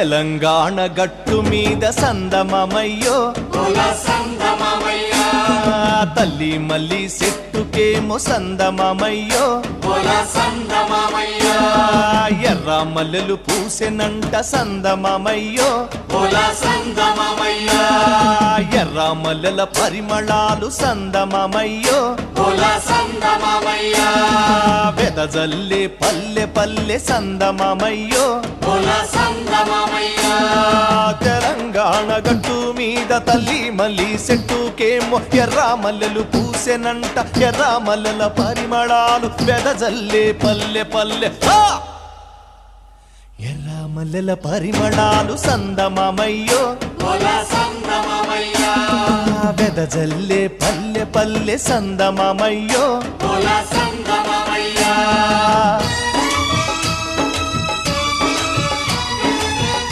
తెలంగాణ గట్టు మీద సందమమయ్యో తల్లి మల్లి చెట్టుకేమో సందమమయ్యో ఎర్ర మల్లెలు పూసెనంట సందమమయ్యో ఎర్ర మల్లెల పరిమళాలు సందమమయ్యో వెదజల్లే పల్లె పల్లె సందమమయ్యో తెలంగాణ గట్టు మీద తల్లి మల్లి చెట్టుకేమో ఎర్ర మల్లెలు పూసెనంట ఎర్ర మల్లెల పరిమళాలు వెదజల్లే పల్లె పల్లె ఎర్ర మల్లెల పరిమళాలు సందమమయ్యో వెదజల్లే పల్లె పల్లె సందమమయ్యో